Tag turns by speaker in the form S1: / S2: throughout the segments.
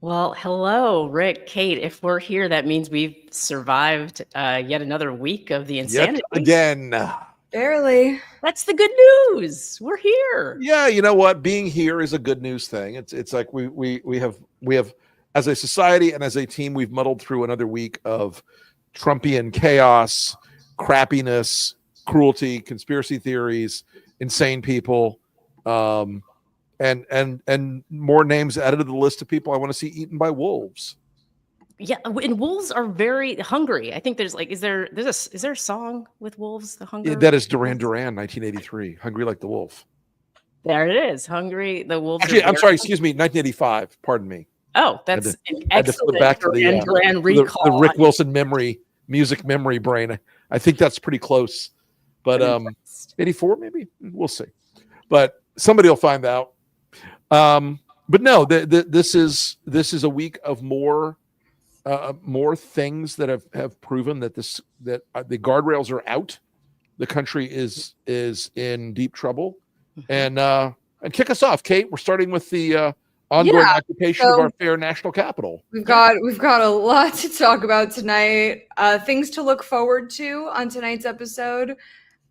S1: Well, hello, Rick, Kate. If we're here, that means we've survived yet another week of the
S2: Yet
S1: insanity.
S2: again.
S3: Barely.
S1: That's the good news. We're here.
S2: Yeah, you know what? Being here is a good news thing. It's like we have as a society and as a team, we've muddled through another week of Trumpian chaos, crappiness, cruelty, conspiracy theories, insane people, and more names added to the list of people I want to see eaten by wolves.
S1: Yeah, and wolves are very hungry. I think there's like, is there a song with wolves? The hunger.
S2: That is Duran Duran, 1983, "Hungry Like the Wolf."
S1: There it is, hungry. The wolves.
S2: Actually, I'm sorry, excuse me, 1985. Pardon me.
S1: Oh, that's an
S2: had to flip
S1: excellent
S2: back to
S1: Duran recall.
S2: the Rick Wilson music memory brain. I think that's pretty close. But 84 maybe, we'll see. But somebody will find out. But no, this is a week of more things that have proven that the guardrails are out. The country is in deep trouble. And kick us off, Kate. We're starting with the ongoing occupation of our fair national capital.
S3: We've got a lot to talk about tonight. Things to look forward to on tonight's episode.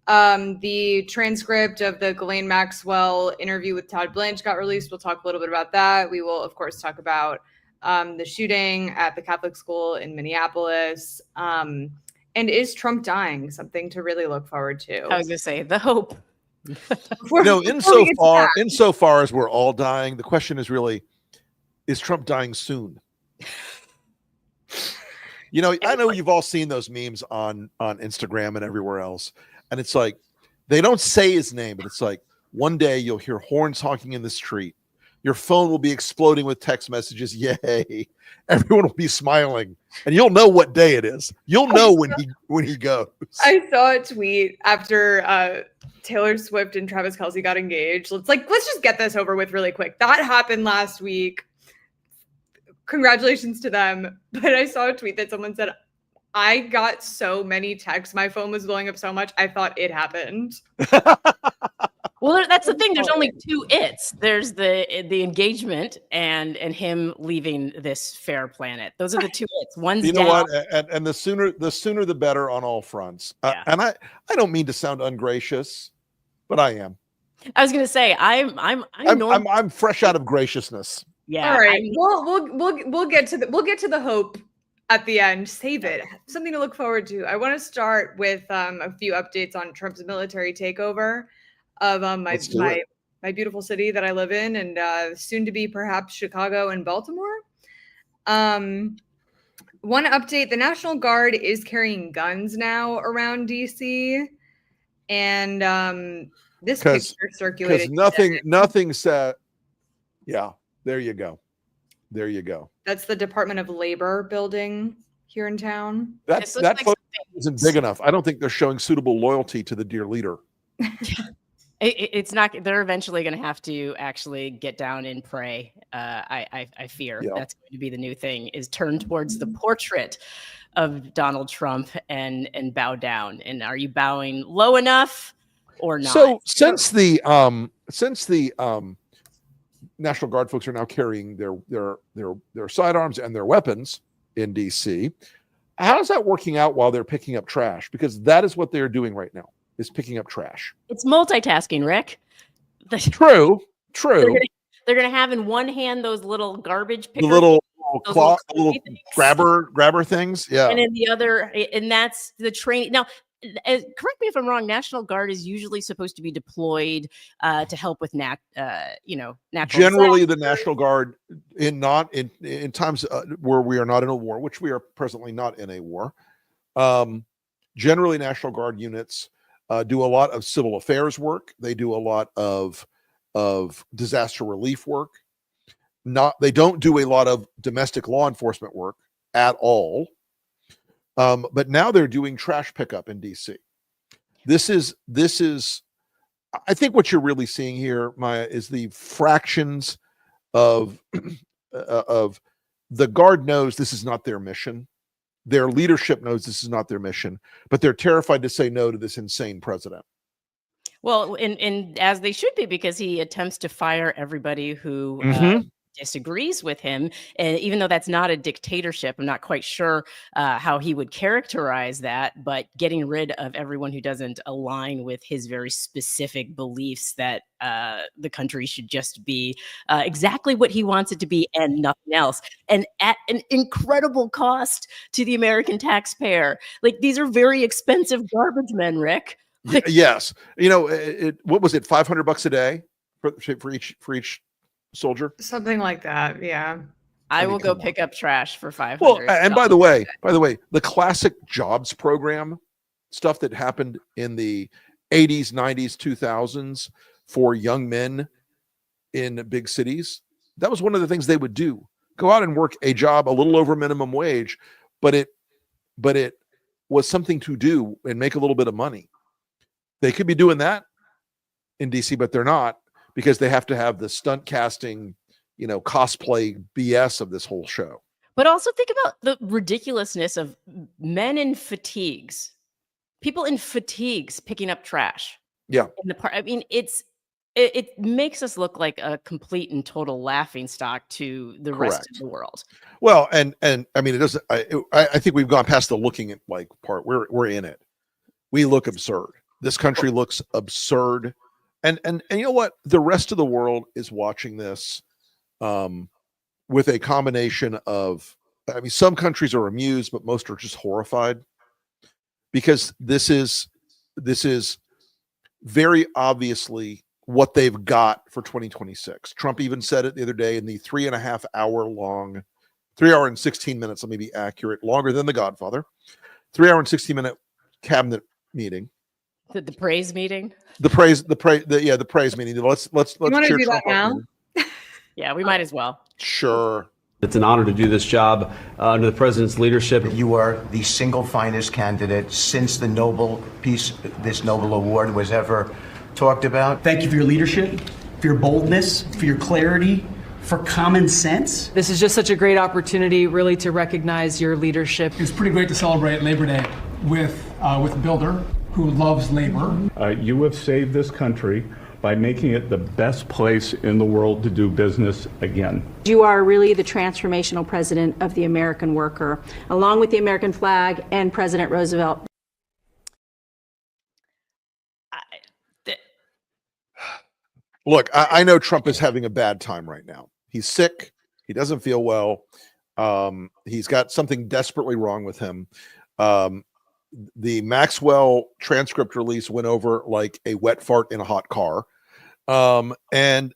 S3: The transcript of the Ghislaine Maxwell interview with Todd Blanche got released. We'll talk a little bit about that. We will, of course, talk about the shooting at the Catholic school in Minneapolis. And is Trump dying? Something to really look forward to.
S1: I was going to say the hope.
S2: No, insofar as we're all dying, the question is really, is Trump dying soon? You know, I know you've all seen those memes on Instagram and everywhere else. And it's like, they don't say his name, but it's like, one day you'll hear horns honking in the street. Your phone will be exploding with text messages. Yay. Everyone will be smiling. And you'll know what day it is. You'll know when he goes.
S3: I saw a tweet after Taylor Swift and Travis Kelce got engaged. Let's just get this over with really quick. That happened last week. Congratulations to them. But I saw a tweet that someone said, I got so many texts. My phone was blowing up so much. I thought it happened.
S1: Well, that's the thing. There's only two its. There's the engagement and him leaving this fair planet. Those are the two its. One's
S2: you know
S1: down.
S2: what? And the sooner the better on all fronts.
S1: Yeah.
S2: And I don't mean to sound ungracious, but I am.
S1: I was going to say I'm
S2: fresh out of graciousness.
S1: Yeah.
S3: All right. We'll get to the hope at the end. Save it. Something to look forward to. I want to start with a few updates on Trump's military takeover of my beautiful city that I live in, and soon to be perhaps Chicago and Baltimore. One update: the National Guard is carrying guns now around DC, and this picture circulated.
S2: Because nothing said. Yeah, there you go.
S3: That's the Department of Labor building here in town.
S2: That photo isn't big enough. I don't think they're showing suitable loyalty to the dear leader.
S1: It's not. They're eventually going to have to actually get down and pray. I fear that's going to be the new thing: is turn towards the portrait of Donald Trump and bow down. And are you bowing low enough or not?
S2: So since the National Guard folks are now carrying their sidearms and their weapons in DC, how's that working out while they're picking up trash? Because that is what they're doing right now. Is picking up trash.
S1: It's multitasking, Rick.
S2: True.
S1: They're gonna have in one hand those little garbage pickers,
S2: the little grabber things. Yeah.
S1: And in the other, and that's the training. Now, correct me if I'm wrong. National Guard is usually supposed to be deployed to help with natural.
S2: Generally, the National Guard in times where we are not in a war, which we are presently not in a war. Generally, National Guard units do a lot of civil affairs work. They do a lot of disaster relief work. They don't do a lot of domestic law enforcement work at all. But now they're doing trash pickup in DC. This is I think what you're really seeing here, Maya, is the fractions of the Guard knows this is not their mission. Their leadership knows this is not their mission, but they're terrified to say no to this insane president.
S1: Well, and as they should be, because he attempts to fire everybody who disagrees with him. And even though that's not a dictatorship, I'm not quite sure how he would characterize that, but getting rid of everyone who doesn't align with his very specific beliefs that the country should just be exactly what he wants it to be and nothing else. And at an incredible cost to the American taxpayer. Like, these are very expensive garbage men, Rick. Like,
S2: yes. You know, what was it? $500 a day for each soldier?
S3: Something like that. Yeah.
S1: I will go pick up trash for $500.
S2: Well, and by the way, the classic jobs program stuff that happened in the 80s, 90s, 2000s for young men in big cities, that was one of the things they would do. Go out and work a job a little over minimum wage, but it was something to do and make a little bit of money. They could be doing that in DC, but they're not, because they have to have the stunt casting, you know, cosplay BS of this whole show.
S1: But also think about the ridiculousness of men in fatigues, people in fatigues picking up trash.
S2: Yeah.
S1: In the park. I mean, it makes us look like a complete and total laughingstock to the rest of the world.
S2: Well, and I mean, it doesn't. I think we've gone past the looking at like part. We're in it. We look absurd. This country looks absurd. And you know what? The rest of the world is watching this with a combination of, I mean, some countries are amused, but most are just horrified, because this is very obviously what they've got for 2026. Trump even said it the other day in the 3.5 hour long, 3 hour and 16 minutes, let me be accurate, longer than The Godfather, 3 hour and 16-minute cabinet meeting.
S1: The praise meeting.
S2: The praise meeting. Let's
S3: You want to
S2: cheer
S3: do
S2: Trump
S3: that now?
S1: Yeah, we might as well.
S2: Sure.
S4: It's an honor to do this job under the president's leadership.
S5: You are the single finest candidate since the Nobel Peace, this Nobel Award was ever talked about.
S6: Thank you for your leadership, for your boldness, for your clarity, for common sense.
S7: This is just such a great opportunity, really, to recognize your leadership.
S8: It's pretty great to celebrate Labor Day with a builder who loves labor.
S9: You have saved this country by making it the best place in the world to do business again.
S10: You are really the transformational president of the American worker, along with the American flag and President Roosevelt.
S2: Look, I know Trump is having a bad time right now. He's sick. He doesn't feel well. He's got something desperately wrong with him. The Maxwell transcript release went over like a wet fart in a hot car. And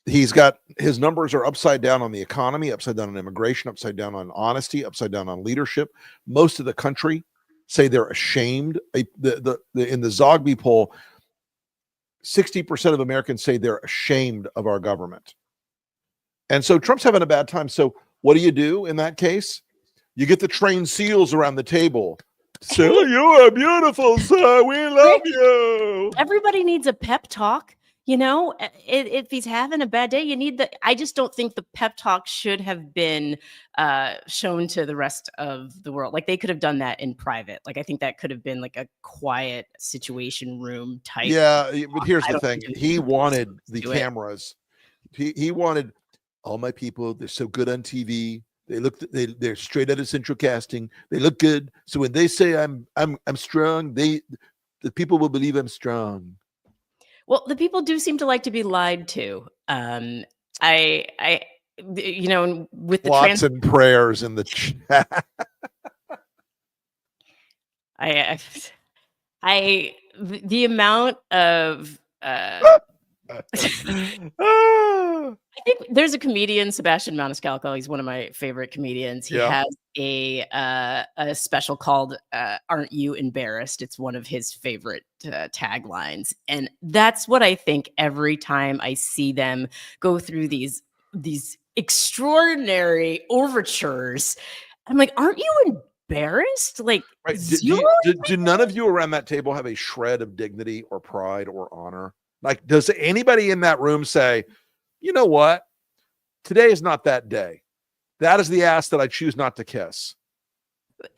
S2: he's got, his numbers are upside down on the economy, upside down on immigration, upside down on honesty, upside down on leadership. Most of the country say they're ashamed. In the Zogby poll, 60% of Americans say they're ashamed of our government. And so Trump's having a bad time. So what do you do in that case? You get the trained SEALs around the table. So you are beautiful, sir. We love you.
S1: Everybody needs a pep talk. You know, if he's having a bad day, you need I just don't think the pep talk should have been shown to the rest of the world. Like, they could have done that in private. Like, I think that could have been like a quiet situation room type.
S2: Yeah, but here's the thing. He wanted the cameras. He wanted all my people. They're so good on TV. They're straight out of central casting. They look good. So when they say I'm strong, the people will believe I'm strong.
S1: Well, the people do seem to like to be lied to. You know, with the
S2: lots and prayers in the chat.
S1: The amount of I think there's a comedian, Sebastian Maniscalco. He's one of my favorite comedians. He has a special called "Aren't You Embarrassed?" It's one of his favorite taglines, and that's what I think every time I see them go through these extraordinary overtures. I'm like, aren't you embarrassed? Like,
S2: right. Do none of you around that table have a shred of dignity or pride or honor? Like, does anybody in that room say, you know what? Today is not that day. That is the ass that I choose not to kiss.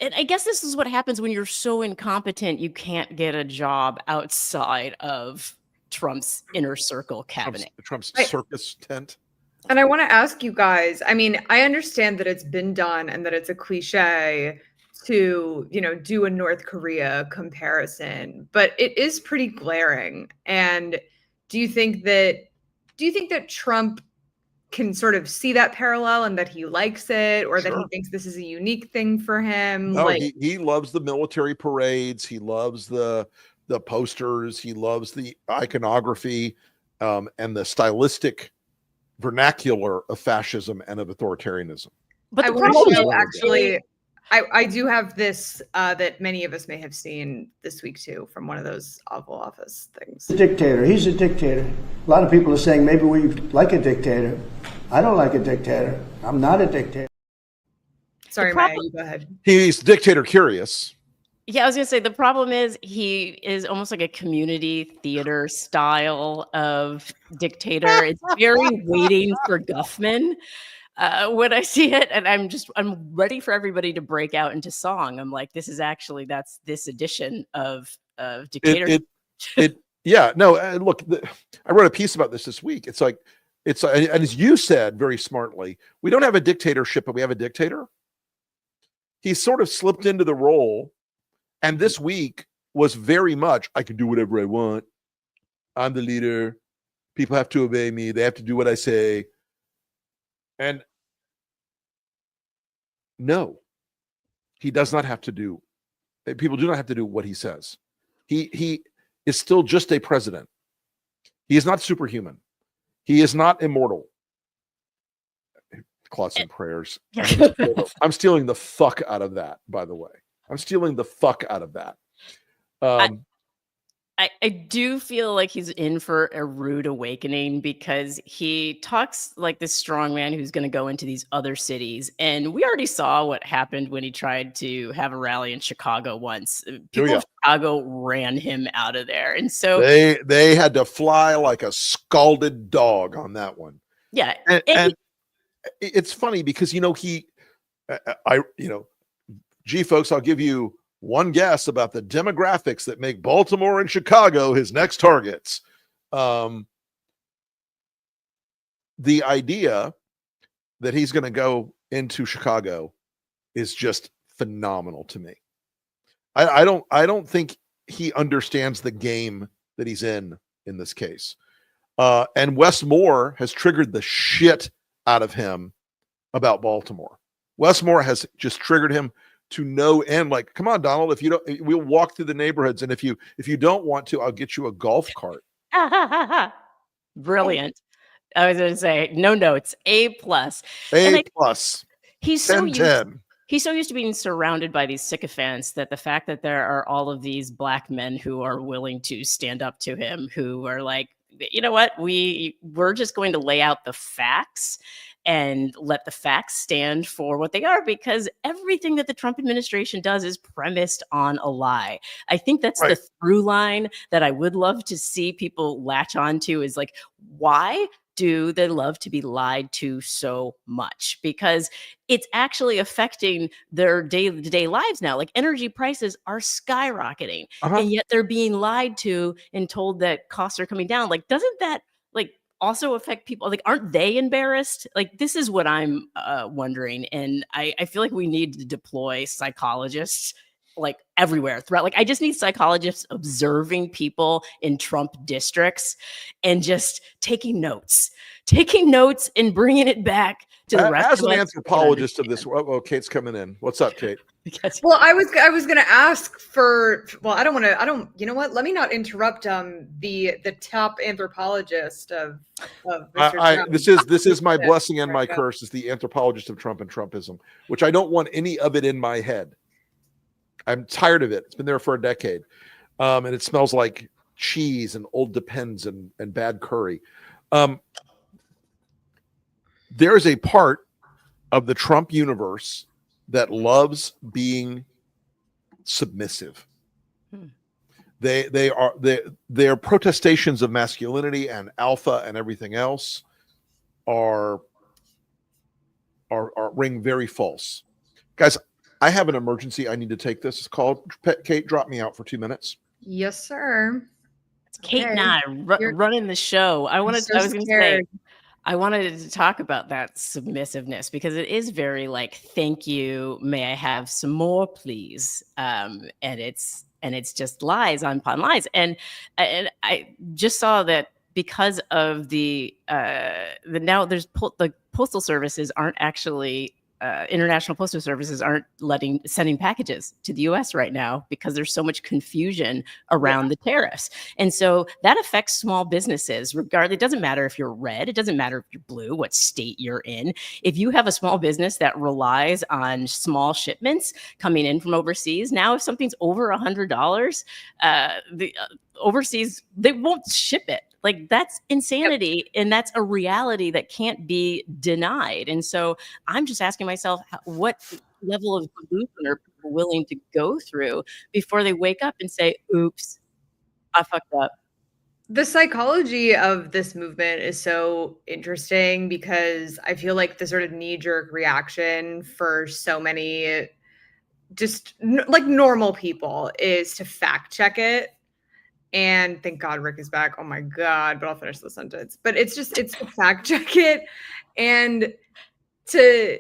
S1: And I guess this is what happens when you're so incompetent, you can't get a job outside of Trump's inner circle cabinet.
S2: Trump's circus tent.
S3: And I want to ask you guys, I mean, I understand that it's been done and that it's a cliche to, do a North Korea comparison, but it is pretty glaring. And do you think that Trump can sort of see that parallel and that he likes it, or that he thinks this is a unique thing for him?
S2: No, he loves the military parades. He loves the posters. He loves the iconography and the stylistic vernacular of fascism and of authoritarianism.
S3: But I want to show, actually, I do have this that many of us may have seen this week too, from one of those Oval Office things.
S11: A dictator. He's a dictator. A lot of people are saying maybe we like a dictator. I don't like a dictator. I'm not a dictator.
S3: Sorry, Maya, you go ahead.
S2: He's dictator curious.
S1: Yeah, I was going to say, the problem is he is almost like a community theater style of dictator. It's very waiting for Guffman when I see it. And I'm ready for everybody to break out into song. I'm like, that's this edition of dictator.
S2: Yeah, no, look, I wrote a piece about this week. It's like, and as you said very smartly, we don't have a dictatorship, but we have a dictator. He sort of slipped into the role. And this week was very much, I can do whatever I want. I'm the leader. People have to obey me. They have to do what I say. And no, he does not have to do. People do not have to do what he says. He is still just a president. He is not superhuman. He is not immortal. Thoughts and prayers. I'm stealing the fuck out of that, by the way. I'm stealing the fuck out of that.
S1: I do feel like he's in for a rude awakening, because he talks like this strong man who's going to go into these other cities. And we already saw what happened when he tried to have a rally in Chicago once. People of Chicago ran him out of there. And so
S2: they had to fly like a scalded dog on that one.
S1: Yeah.
S2: And it's funny because, gee, folks, I'll give you one guess about the demographics that make Baltimore and Chicago his next targets. The idea that he's going to go into Chicago is just phenomenal to me. I don't think he understands the game that he's in this case. And Wes Moore has triggered the shit out of him about Baltimore. Wes Moore has just triggered him to no end. Like, come on, Donald, if you don't, we'll walk through the neighborhoods, and if you don't want to, I'll get you a golf cart.
S1: Brilliant. I was going to say, no notes, A+.
S2: A+.
S1: He's so used to being surrounded by these sycophants that the fact that there are all of these black men who are willing to stand up to him, who are like, you know what, we're just going to lay out the facts and let the facts stand for what they are, because everything that the Trump administration does is premised on a lie. I think that's the through line that I would love to see people latch onto, is like, why do they love to be lied to so much? Because it's actually affecting their day-to-day lives now. Like, energy prices are skyrocketing, and yet they're being lied to and told that costs are coming down. Like, doesn't that also affect people? Like, aren't they embarrassed? Like, this is what I'm wondering. And I feel like we need to deploy psychologists like everywhere throughout. Like, I just need psychologists observing people in Trump districts and just taking notes and bringing it back to the rest
S2: as
S1: of
S2: an
S1: us.
S2: Anthropologist of this. Oh, Kate's coming in. What's up, Kate?
S3: Well, I was going to ask for, well, you know what? Let me not interrupt the top anthropologist of Mr. Trump.
S2: This is my blessing and my curse, is the anthropologist of Trump and Trumpism, which I don't want any of it in my head. I'm tired of it. It's been there for a decade. And it smells like cheese and old Depends and bad curry. There's a part of the Trump universe that loves being submissive. Their protestations of masculinity and alpha and everything else are ring very false. Guys, I have an emergency. I need to take this. It's called, Kate, drop me out for 2 minutes.
S3: Yes, sir.
S1: It's Kate and I running the show. I was going to say, I wanted to talk about that submissiveness because it is very like, thank you, may I have some more, please? And it's just lies upon lies. And I just saw that because of the now there's the postal services aren't actually international postal services aren't sending packages to the US right now because there's so much confusion around the tariffs. And so that affects small businesses. Regardless, it doesn't matter if you're red, it doesn't matter if you're blue, what state you're in. If you have a small business that relies on small shipments coming in from overseas, now if something's over $100, the overseas, they won't ship it. Like, that's insanity. And that's a reality that can't be denied. And so I'm just asking myself, what level of delusion are people willing to go through before they wake up and say, oops, I fucked up?
S3: The psychology of this movement is so interesting because I feel like the sort of knee-jerk reaction for so many just like normal people is to fact check it. And thank God Rick is back. Oh my God, but I'll finish the sentence. But it's to fact check it and to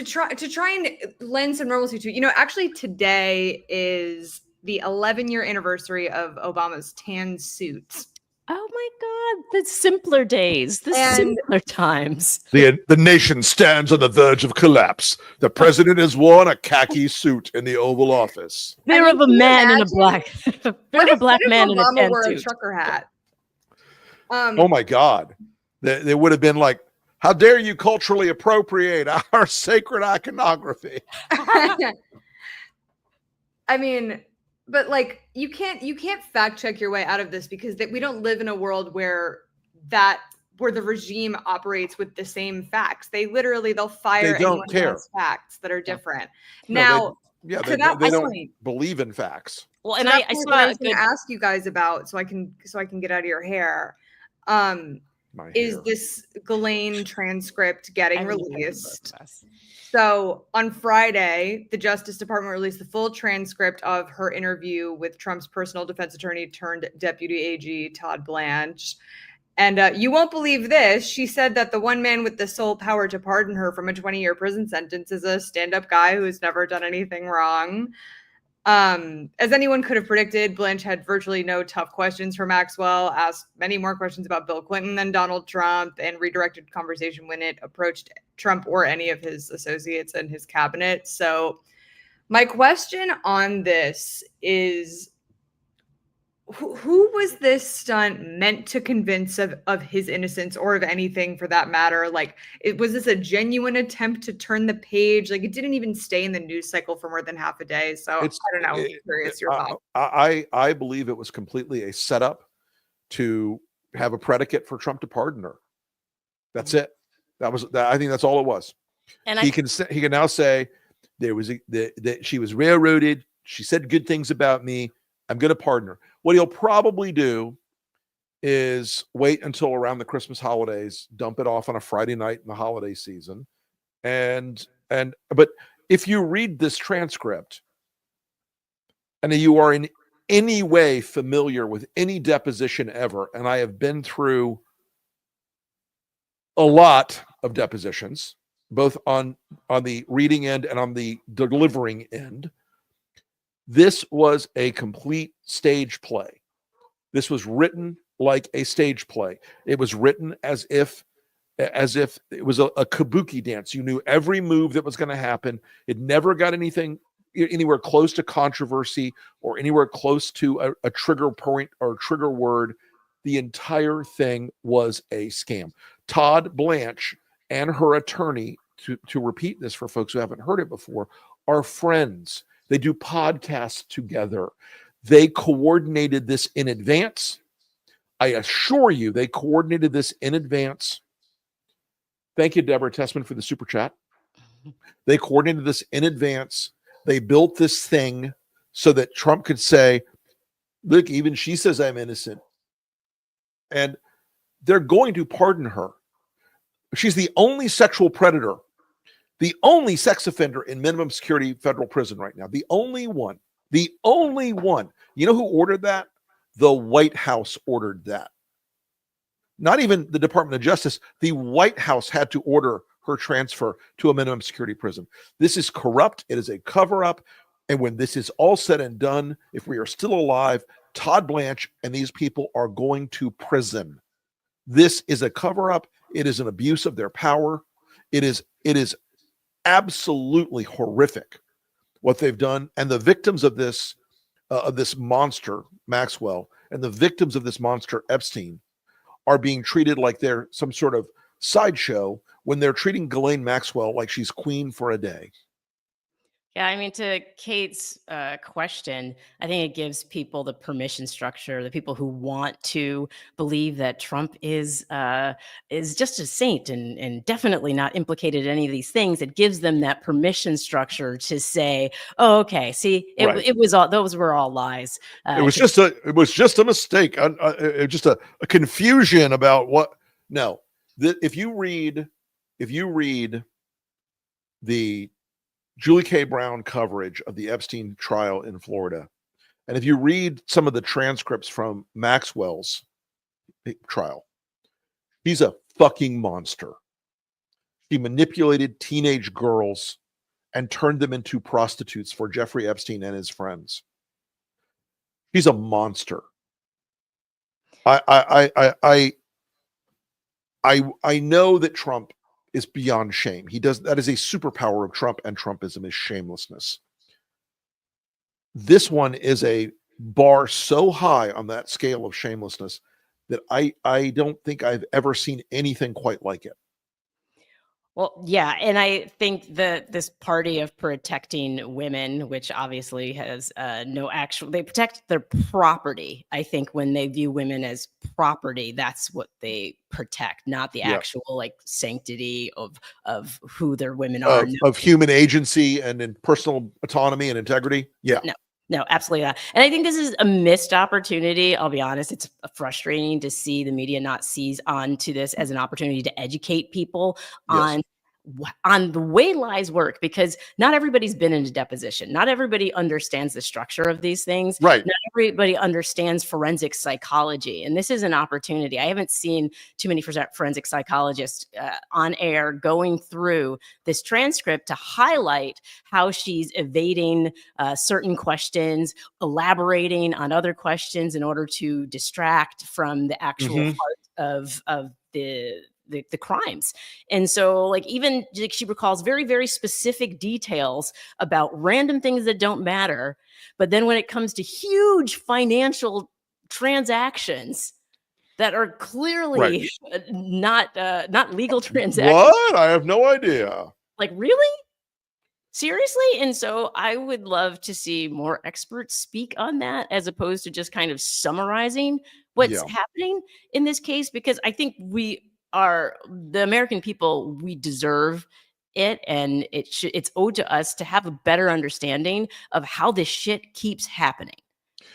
S3: try and lend some normalcy to it. You know, actually today is the 11-year anniversary of Obama's tan suit.
S1: Oh my God, the simpler days, the simpler times.
S2: The nation stands on the verge of collapse. The president has worn a khaki suit in the Oval Office.
S1: Fear of a man in a black, fear of a black man in a tan
S3: wore
S1: suit.
S3: A trucker hat.
S2: Oh my God. They would have been like, how dare you culturally appropriate our sacred iconography?
S3: I mean, but like you can't fact check your way out of this because we don't live in a world where the regime operates with the same facts. They'll fire anyone who has facts that are different. Now,
S2: they don't believe in facts.
S1: Well, and I
S3: was going to ask you guys about so I can get out of your hair. Is this Ghislaine transcript getting released? So on Friday, the Justice Department released the full transcript of her interview with Trump's personal defense attorney turned deputy AG, Todd Blanche. And you won't believe this. She said that the one man with the sole power to pardon her from a 20-year prison sentence is a stand-up guy who's never done anything wrong. As anyone could have predicted, Blanche had virtually no tough questions for Maxwell, asked many more questions about Bill Clinton than Donald Trump, and redirected conversation when it approached Trump or any of his associates and his cabinet. So my question on this is, who was this stunt meant to convince of his innocence or of anything for that matter? Like, was this a genuine attempt to turn the page? Like, it didn't even stay in the news cycle for more than half a day. So I don't know. I'm curious your thoughts.
S2: I believe it was completely a setup to have a predicate for Trump to pardon her. That's it. I think that's all it was. And he can now say there was that she was railroaded. She said good things about me. I'm going to pardon her. What he'll probably do is wait until around the Christmas holidays, dump it off on a Friday night in the holiday season. But if you read this transcript and you are in any way familiar with any deposition ever, and I have been through a lot of depositions, both on the reading end and on the delivering end, this was a complete stage play. This was written like a stage play. It was written as if it was a kabuki dance. You knew every move that was going to happen. It never got anywhere close to controversy or anywhere close to a trigger point or trigger word. The entire thing was a scam. Todd Blanche and her attorney, to repeat this for folks who haven't heard it before, are friends. They do podcasts together. They coordinated this in advance. I assure you, they coordinated this in advance. Thank you, Deborah Tessman, for the super chat. They coordinated this in advance. They built this thing so that Trump could say, look, even she says I'm innocent. And they're going to pardon her. She's the only sexual predator, the only sex offender in minimum security federal prison right now. The only one. The only one. You know who ordered that? The White House ordered that. Not even the Department of Justice. The White House had to order her transfer to a minimum security prison. This is corrupt. It is a cover-up. And when this is all said and done, if we are still alive, Todd Blanche and these people are going to prison. This is a cover-up. It is an abuse of their power. It is absolutely horrific what they've done. And the victims of this monster, Maxwell, and the victims of this monster, Epstein, are being treated like they're some sort of sideshow when they're treating Ghislaine Maxwell like she's queen for a day.
S1: Yeah, I mean, to Kate's question, I think it gives people the permission structure, the people who want to believe that Trump is just a saint and definitely not implicated in any of these things. It gives them that permission structure to say, "Oh, okay, see, it was all those were all lies.
S2: It was just a mistake, just a confusion about what." No, if you read the Julie K. Brown coverage of the Epstein trial in Florida, and if you read some of the transcripts from Maxwell's trial, he's a fucking monster. He manipulated teenage girls and turned them into prostitutes for Jeffrey Epstein and his friends. He's a monster. I know that Trump is beyond shame. That is a superpower of Trump, and Trumpism is shamelessness. This one is a bar so high on that scale of shamelessness that I don't think I've ever seen anything quite like it.
S1: Well, yeah, and I think this party of protecting women, which obviously has they protect their property. I think when they view women as property, that's what they protect, not the actual like sanctity of who their women are.
S2: Of human agency and in personal autonomy and integrity. Yeah.
S1: No, absolutely not. And I think this is a missed opportunity. I'll be honest. It's frustrating to see the media not seize on to this as an opportunity to educate people on the way lies work, because not everybody's been in a deposition. Not everybody understands the structure of these things.
S2: Right.
S1: Not everybody understands forensic psychology. And this is an opportunity. I haven't seen too many forensic psychologists on air going through this transcript to highlight how she's evading certain questions, elaborating on other questions in order to distract from the actual heart of the crimes. And so like even she recalls very, very specific details about random things that don't matter. But then when it comes to huge financial transactions that are clearly not legal transactions.
S2: What? I have no idea.
S1: Like, really? Seriously? And so I would love to see more experts speak on that as opposed to just kind of summarizing what's happening in this case, because I think the American people, we deserve it, and it's owed to us to have a better understanding of how this shit keeps happening.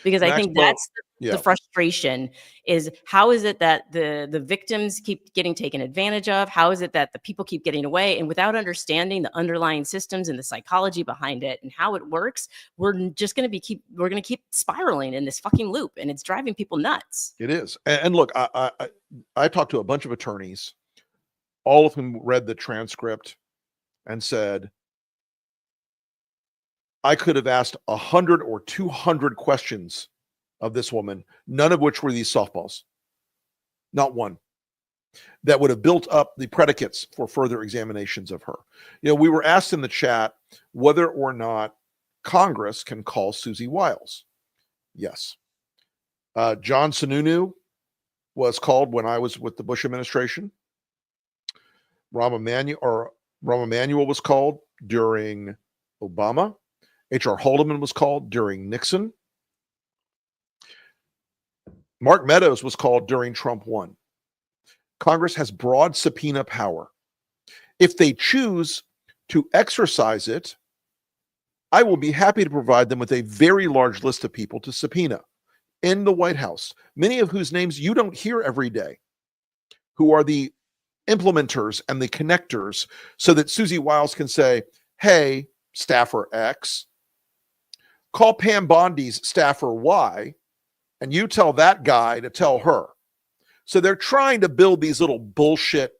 S1: Because I think that's the frustration is, how is it that the victims keep getting taken advantage of? How is it that the people keep getting away? And without understanding the underlying systems and the psychology behind it and how it works, we're going to keep spiraling in this fucking loop, and it's driving people nuts.
S2: It is. And look, I talked to a bunch of attorneys, all of whom read the transcript and said, I could have asked 100 or 200 questions of this woman, none of which were these softballs. Not one. That would have built up the predicates for further examinations of her. You know, we were asked in the chat whether or not Congress can call Susie Wiles. Yes. John Sununu was called when I was with the Bush administration. Rahm Emanuel was called during Obama. H.R. Haldeman was called during Nixon. Mark Meadows was called during Trump 1. Congress has broad subpoena power. If they choose to exercise it, I will be happy to provide them with a very large list of people to subpoena in the White House, many of whose names you don't hear every day, who are the implementers and the connectors, so that Susie Wiles can say, hey, staffer X, call Pam Bondi's staffer Y, and you tell that guy to tell her. So they're trying to build these little bullshit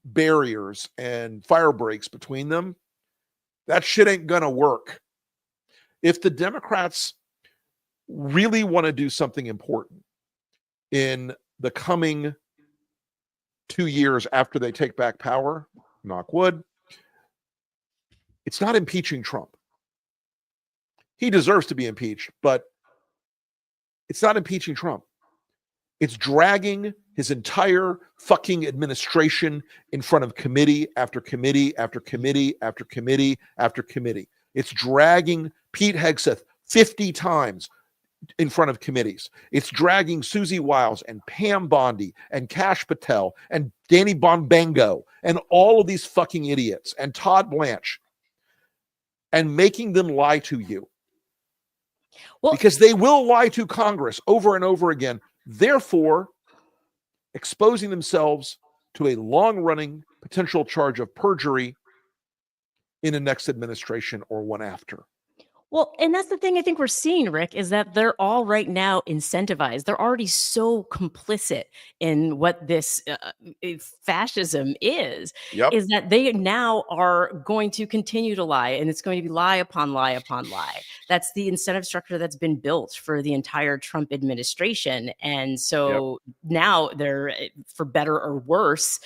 S2: barriers and fire breaks between them. That shit ain't gonna work. If the Democrats really want to do something important in the coming 2 years after they take back power, knock wood, it's not impeaching Trump. He deserves to be impeached, but it's not impeaching Trump. It's dragging his entire fucking administration in front of committee after committee after committee after committee after committee. It's dragging Pete Hegseth 50 times in front of committees. It's dragging Susie Wiles and Pam Bondi and Kash Patel and Danny Bonbango and all of these fucking idiots and Todd Blanche and making them lie to you. Well, because they will lie to Congress over and over again, therefore exposing themselves to a long-running potential charge of perjury in the next administration or one after.
S1: Well, and that's the thing I think we're seeing, Rick, is that they're all right now incentivized. They're already so complicit in what this fascism is that they now are going to continue to lie, and it's going to be lie upon lie upon lie. That's the incentive structure that's been built for the entire Trump administration. And so now they're, for better or worse,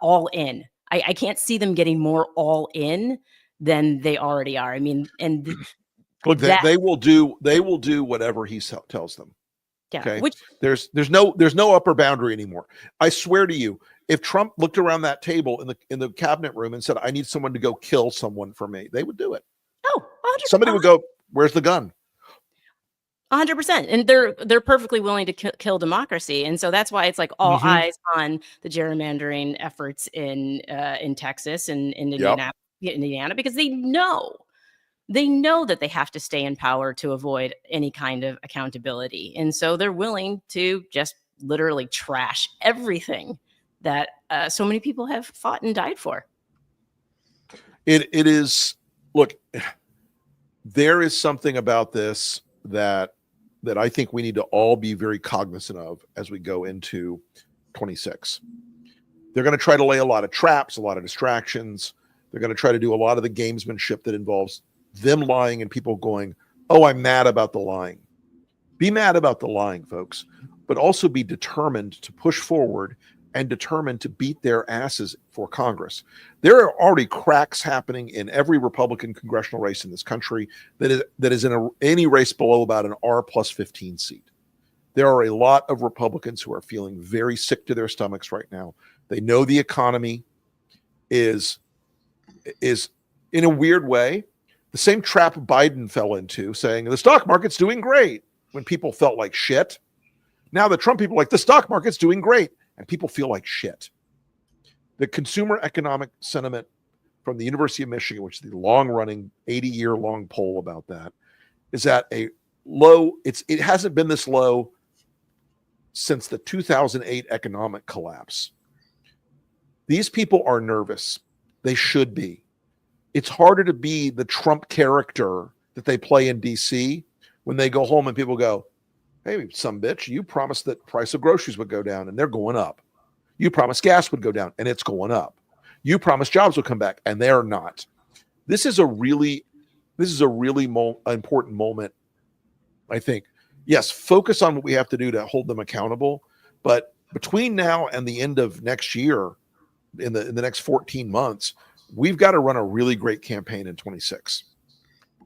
S1: all in. I can't see them getting more all in than they already are. I mean, and
S2: look, they will do whatever he tells them.
S1: Yeah.
S2: Okay. There's no upper boundary anymore. I swear to you, if Trump looked around that table in the cabinet room and said, "I need someone to go kill someone for me," they would do it.
S1: Oh, 100%.
S2: Somebody would go, "Where's the gun?"
S1: 100%. And they're perfectly willing to kill democracy. And so that's why it's like all eyes on the gerrymandering efforts in Texas and in Indiana, because they know that they have to stay in power to avoid any kind of accountability. And so they're willing to just literally trash everything that so many people have fought and died for.
S2: It is, look, there is something about this that I think we need to all be very cognizant of as we go into 26. They're going to try to lay a lot of traps, a lot of distractions. They're going to try to do a lot of the gamesmanship that involves them lying and people going, "Oh, I'm mad about the lying." Be mad about the lying, folks, but also be determined to push forward and determined to beat their asses for Congress. There are already cracks happening in every Republican congressional race in this country that is in any race below about an R+15 seat. There are a lot of Republicans who are feeling very sick to their stomachs right now. They know the economy is in a weird way the same trap Biden fell into, saying the stock market's doing great when people felt like shit. Now the Trump people are like, the stock market's doing great, and people feel like shit. The consumer economic sentiment from the University of Michigan, which is the long-running 80-year-long poll about that, is at a low. It hasn't been this low since the 2008 economic collapse. These people are nervous. They should be. It's harder to be the Trump character that they play in DC when they go home and people go, "Hey, some bitch, you promised that price of groceries would go down and they're going up. You promised gas would go down and it's going up. You promised jobs would come back and they're not." This is a really important moment, I think. Yes, focus on what we have to do to hold them accountable, but between now and the end of next year, in the next 14 months, we've got to run a really great campaign in 26.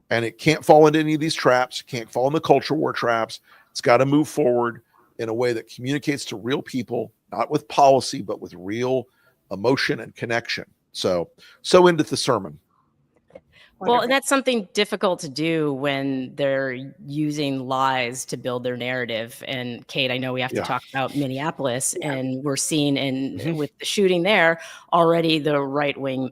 S2: And it can't fall into any of these traps. It can't fall in the culture war traps. It's got to move forward in a way that communicates to real people, not with policy, but with real emotion and connection. So into the sermon.
S1: Well, and that's something difficult to do when they're using lies to build their narrative. And Kate, I know we have to talk about Minneapolis, and we're seeing with the shooting there already the right wing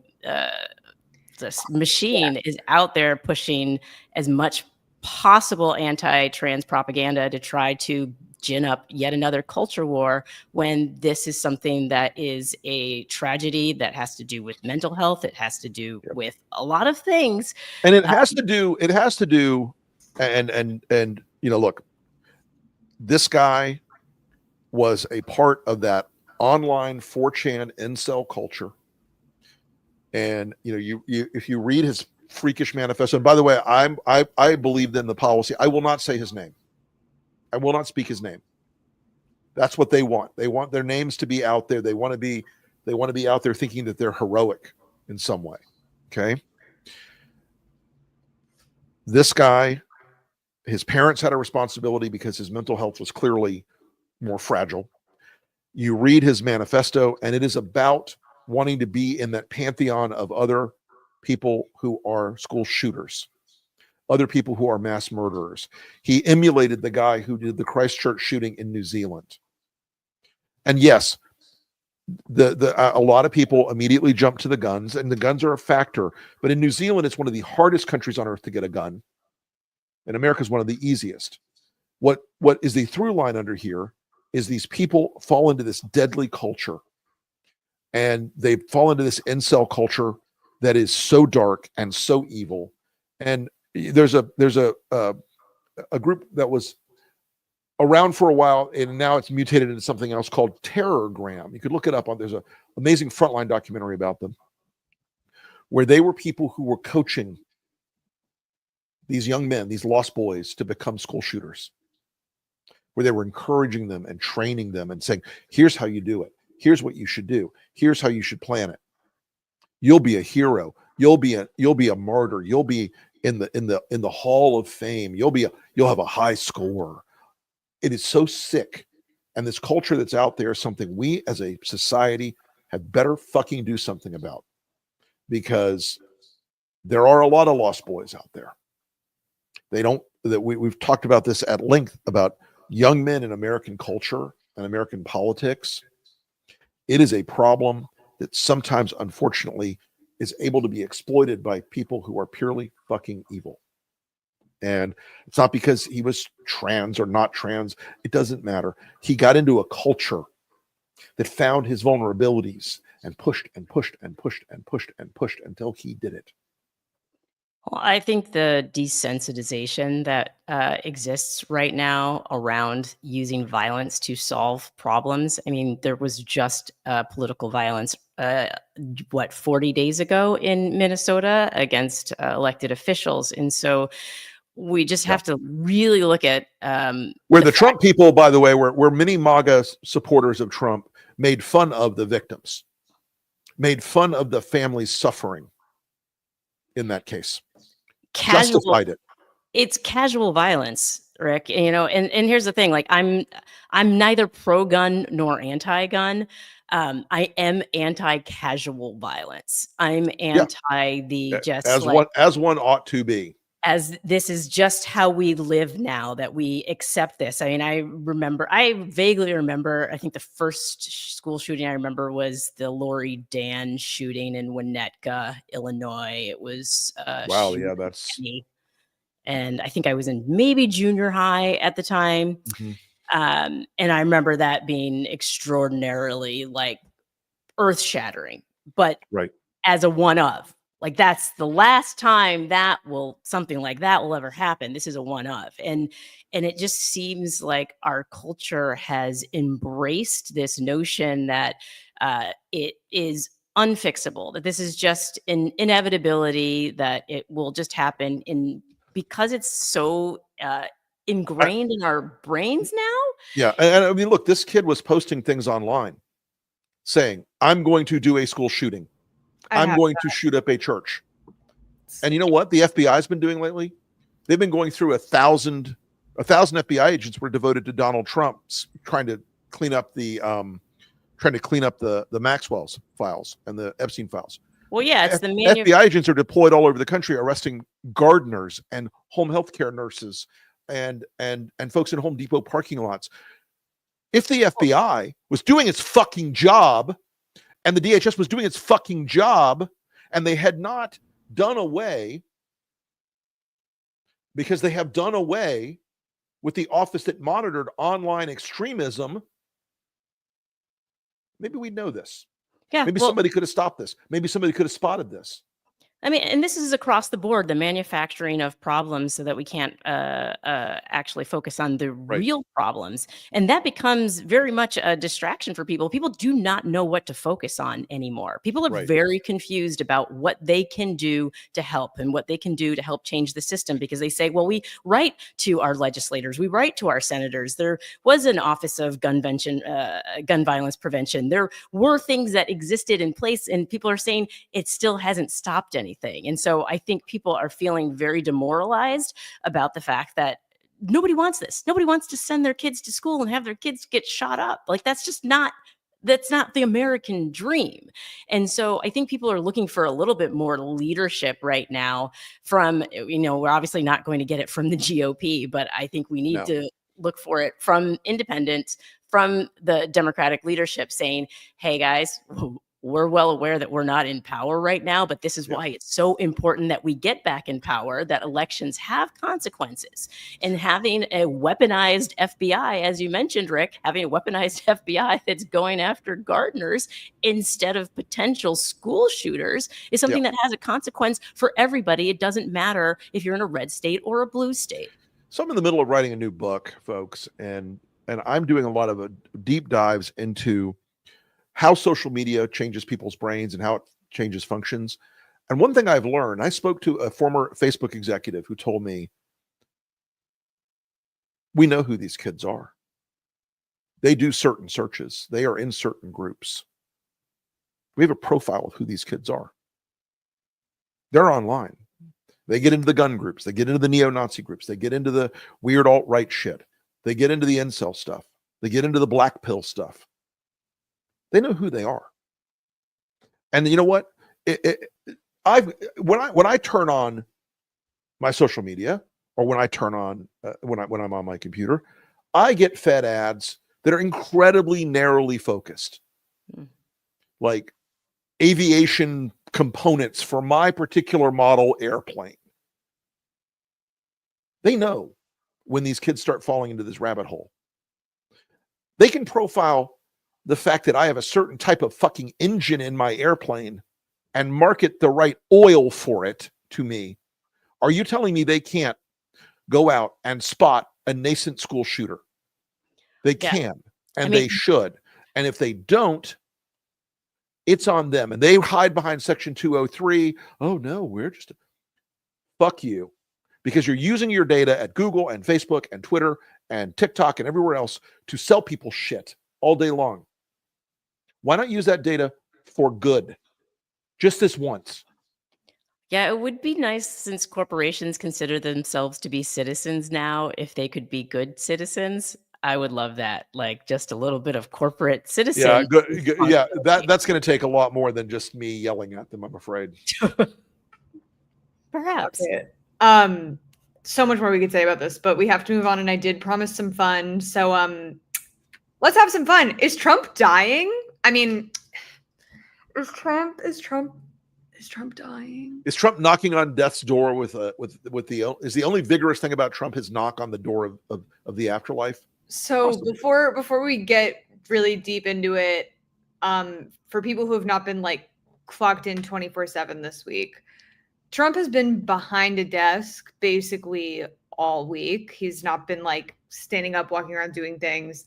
S1: this machine is out there pushing as much possible anti-trans propaganda to try to gin up yet another culture war, when this is something that is a tragedy that has to do with mental health. It has to do with a lot of things.
S2: And it has to do, and you know, look, this guy was a part of that online 4chan incel culture. And you if you read his freakish manifesto, and by the way, I believed in the policy. I will not say his name. I will not speak his name. That's what they want. They want their names to be out there. They want to be out there thinking that they're heroic in some way. Okay. This guy, his parents had a responsibility because his mental health was clearly more fragile. You read his manifesto, and it is about wanting to be in that pantheon of other people who are school shooters, other people who are mass murderers. He emulated the guy who did the Christchurch shooting in New Zealand. And yes, a lot of people immediately jump to the guns, and the guns are a factor. But in New Zealand, it's one of the hardest countries on earth to get a gun. And America is one of the easiest. What is the through line under here is these people fall into this deadly culture. And they fall into this incel culture that is so dark and so evil. And there's a group that was around for a while, and now it's mutated into something else called Terrorgram. You could look it up. There's an amazing Frontline documentary about them, where they were people who were coaching these young men, these lost boys, to become school shooters, where they were encouraging them and training them and saying, here's how you do it. Here's what you should do. Here's how you should plan it. You'll be a hero. You'll be a martyr. You'll be in the Hall of Fame. You'll have a high score. It is so sick. And this culture that's out there is something we as a society have better fucking do something about, because there are a lot of lost boys out there. We've talked about this at length about young men in American culture and American politics. It is a problem that sometimes, unfortunately, is able to be exploited by people who are purely fucking evil. And it's not because he was trans or not trans. It doesn't matter. He got into a culture that found his vulnerabilities and pushed and pushed and pushed and pushed and pushed until he did it.
S1: Well, I think the desensitization that exists right now around using violence to solve problems. I mean, there was just political violence, 40 days ago in Minnesota against elected officials. And so we just have to really look at
S2: where the Trump people, by the way, where many MAGA supporters of Trump made fun of the victims, made fun of the families suffering in that case. Justified it.
S1: It's casual violence, Rick. And here's the thing: like, I'm neither pro-gun nor anti-gun. I am anti-casual violence. I'm anti
S2: as one ought to be.
S1: As this is just how we live now, that we accept this. I mean, I vaguely remember, I think the first school shooting I remember was the Lori Dan shooting in Winnetka, Illinois. It was
S2: wow, yeah, that's
S1: and I think I was in maybe junior high at the time.
S2: Mm-hmm.
S1: And I remember that being extraordinarily like earth-shattering, but as a one of. Like, that's the last time something like that will ever happen. This is a one of. And it just seems like our culture has embraced this notion that it is unfixable, that this is just an inevitability, that it will just happen because it's so ingrained in our brains now.
S2: Yeah. And I mean, look, this kid was posting things online saying, I'm going to do a school shooting. I'm going to shoot up a church. And you know what the FBI has been doing lately? They've been going through 1,000 FBI agents were devoted to Donald Trump, trying to clean up the Maxwell's files and the Epstein files.
S1: Well, yeah, it's
S2: FBI agents are deployed all over the country, arresting gardeners and home health care nurses and folks in Home Depot parking lots. If the FBI was doing its fucking job, and the DHS was doing its fucking job, and they had not done away, because they have done away with the office that monitored online extremism, maybe we'd know this.
S1: Yeah,
S2: maybe somebody could have stopped this. Maybe somebody could have spotted this.
S1: I mean, and this is across the board, the manufacturing of problems so that we can't actually focus on the real problems. And that becomes very much a distraction for people. People do not know what to focus on anymore. People are very confused about what they can do to help and what they can do to help change the system, because they say, well, we write to our legislators, we write to our senators. There was an Office of Gun Violence Prevention. There were things that existed in place, and people are saying it still hasn't stopped anything. And so I think people are feeling very demoralized about the fact that nobody wants this. Nobody wants to send their kids to school and have their kids get shot up. Like, that's not the American dream. And so I think people are looking for a little bit more leadership right now from, we're obviously not going to get it from the GOP, but I think we need to look for it from independents, from the Democratic leadership, saying, hey guys, we're well aware that we're not in power right now, but this is why it's so important that we get back in power, that elections have consequences. And having a weaponized FBI, as you mentioned, Rick, having a weaponized FBI that's going after gardeners instead of potential school shooters is something that has a consequence for everybody. It doesn't matter if you're in a red state or a blue state.
S2: So I'm in the middle of writing a new book, folks, and I'm doing a lot of deep dives into how social media changes people's brains and how it changes functions. And one thing I've learned, I spoke to a former Facebook executive who told me, we know who these kids are. They do certain searches. They are in certain groups. We have a profile of who these kids are. They're online. They get into the gun groups. They get into the neo-Nazi groups. They get into the weird alt-right shit. They get into the incel stuff. They get into the black pill stuff. They know who they are. And you know what? When I turn on my social media, or when I turn on when I'm on my computer, I get fed ads that are incredibly narrowly focused, like aviation components for my particular model airplane. They know when these kids start falling into this rabbit hole. They can profile the fact that I have a certain type of fucking engine in my airplane and market the right oil for it to me. Are you telling me they can't go out and spot a nascent school shooter? They can, and they should. And if they don't, it's on them. And they hide behind Section 203. Oh no, we're just fuck you. Because you're using your data at Google and Facebook and Twitter and TikTok and everywhere else to sell people shit all day long. Why not use that data for good? Just this once.
S1: Yeah, it would be nice, since corporations consider themselves to be citizens now, if they could be good citizens. I would love that. Like, just a little bit of corporate citizen.
S2: Yeah, good. Yeah, that's going to take a lot more than just me yelling at them, I'm afraid.
S1: Perhaps.
S3: Okay. So much more we could say about this, but we have to move on, and I did promise some fun. So let's have some fun. Is Trump dying? I mean, is Trump dying?
S2: Is Trump knocking on death's door with is the only vigorous thing about Trump his knock on the door of the afterlife?
S3: So before we get really deep into it, for people who have not been like clocked in 24/7 this week, Trump has been behind a desk basically all week. He's not been like standing up, walking around doing things.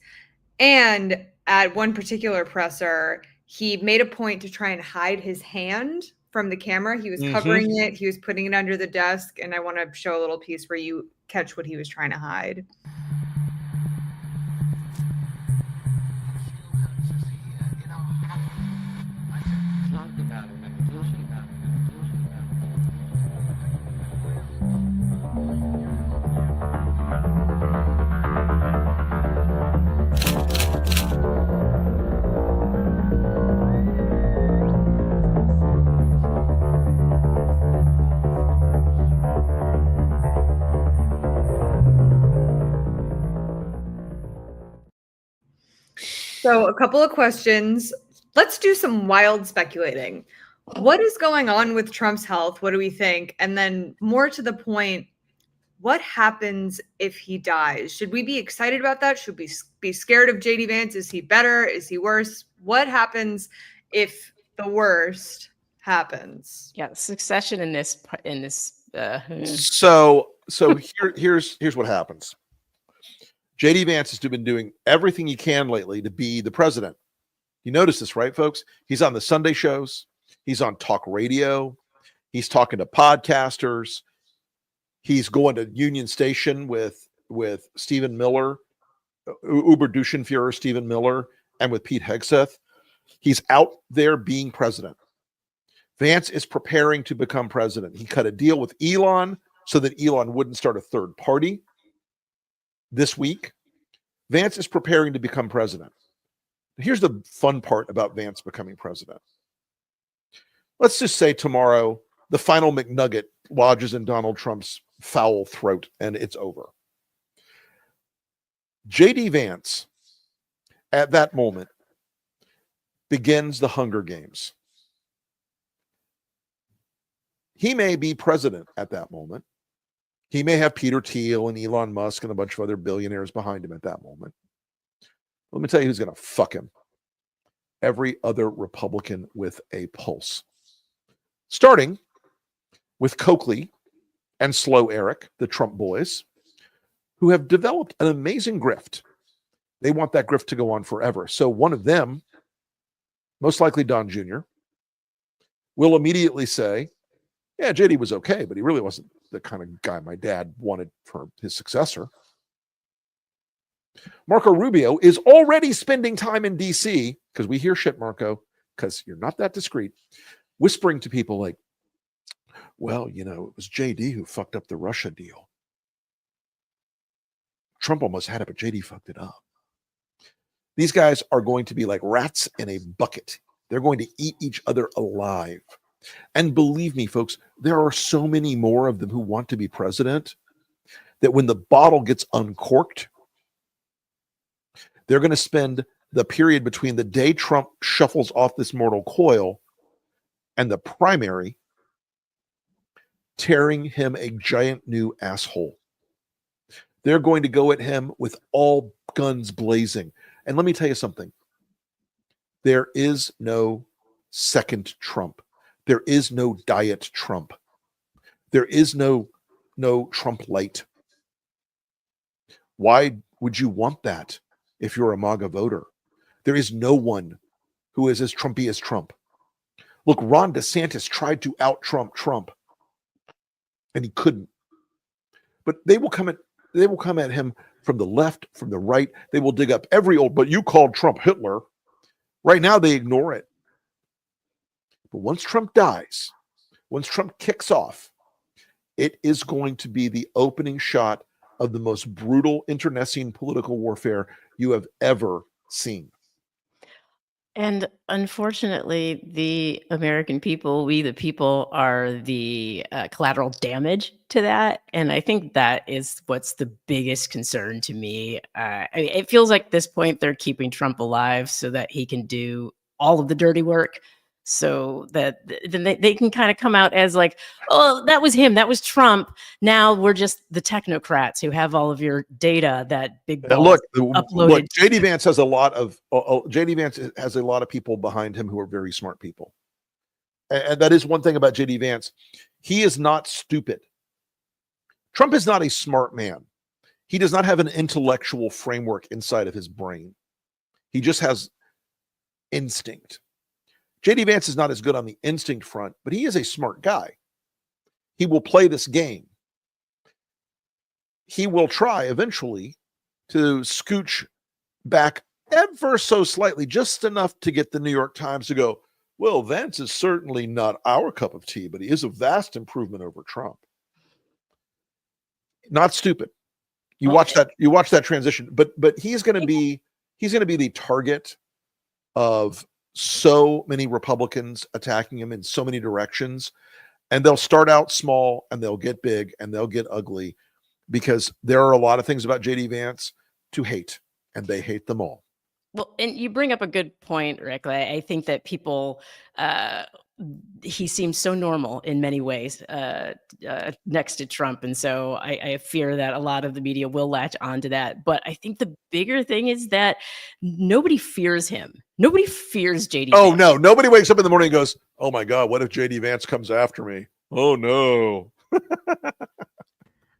S3: And at one particular presser, he made a point to try and hide his hand from the camera. He was covering it. He was putting it under the desk. And I want to show a little piece where you catch what he was trying to hide. So a couple of questions. Let's do some wild speculating. What is going on with Trump's health? What do we think? And then more to the point, what happens if he dies? Should we be excited about that? Should we be scared of JD Vance? Is he better? Is he worse? What happens if the worst happens.
S1: Yeah, succession in this.
S2: So here's what happens. J.D. Vance has been doing everything he can lately to be the president. You notice this, right, folks? He's on the Sunday shows. He's on talk radio. He's talking to podcasters. He's going to Union Station with Stephen Miller, Uberduschenführer Stephen Miller, and with Pete Hegseth. He's out there being president. Vance is preparing to become president. He cut a deal with Elon so that Elon wouldn't start a third party this week. Vance is preparing to become president. Here's the fun part about Vance becoming president. Let's just say tomorrow the final McNugget lodges in Donald Trump's foul throat and it's over. J.D. Vance, at that moment, begins the Hunger Games. He may be president at that moment. He may have Peter Thiel and Elon Musk and a bunch of other billionaires behind him at that moment. Let me tell you who's going to fuck him. Every other Republican with a pulse. Starting with Coakley and Slow Eric, the Trump boys, who have developed an amazing grift. They want that grift to go on forever. So one of them, most likely Don Jr., will immediately say, yeah, JD was okay, but he really wasn't the kind of guy my dad wanted for his successor. Marco Rubio is already spending time in D.C., because we hear shit, Marco, because you're not that discreet, whispering to people like, well, you know, it was JD who fucked up the Russia deal. Trump almost had it, but JD fucked it up. These guys are going to be like rats in a bucket. They're going to eat each other alive. And believe me, folks, there are so many more of them who want to be president that when the bottle gets uncorked, they're going to spend the period between the day Trump shuffles off this mortal coil and the primary tearing him a giant new asshole. They're going to go at him with all guns blazing. And let me tell you something. There is no second Trump. There is no diet Trump. There is no Trump light. Why would you want that if you're a MAGA voter? There is no one who is as Trumpy as Trump. Look, Ron DeSantis tried to out-Trump Trump, and he couldn't. But they will come at him from the left, from the right. They will dig up every old, but you called Trump Hitler. Right now, they ignore it. But once Trump dies, once Trump kicks off, it is going to be the opening shot of the most brutal internecine political warfare you have ever seen.
S1: And unfortunately, the American people, we the people, are the collateral damage to that. And I think that is what's the biggest concern to me. I mean, it feels like at this point they're keeping Trump alive so that he can do all of the dirty work, so that then they can kind of come out as like, oh, that was him, that was Trump. Now we're just the technocrats who have all of your data that big balls uploaded.
S2: Look, JD Vance has a lot of people behind him who are very smart people, and that is one thing about JD Vance. He is not stupid. Trump is not a smart man. He does not have an intellectual framework inside of his brain. He just has instinct. J.D. Vance is not as good on the instinct front, but he is a smart guy. He will play this game. He will try eventually to scooch back ever so slightly, just enough to get the New York Times to go, well, Vance is certainly not our cup of tea, but he is a vast improvement over Trump. Not stupid. You watch that transition, but he's going to be the target of so many Republicans attacking him in so many directions, and they'll start out small and they'll get big and they'll get ugly, because there are a lot of things about JD Vance to hate, and they hate them all.
S1: Well, and you bring up a good point, Rick. I think that people, he seems so normal in many ways next to Trump. And so I fear that a lot of the media will latch onto that. But I think the bigger thing is that nobody fears him. Nobody fears JD.
S2: Oh, no. Nobody wakes up in the morning and goes, Oh my God, what if JD Vance comes after me? Oh no.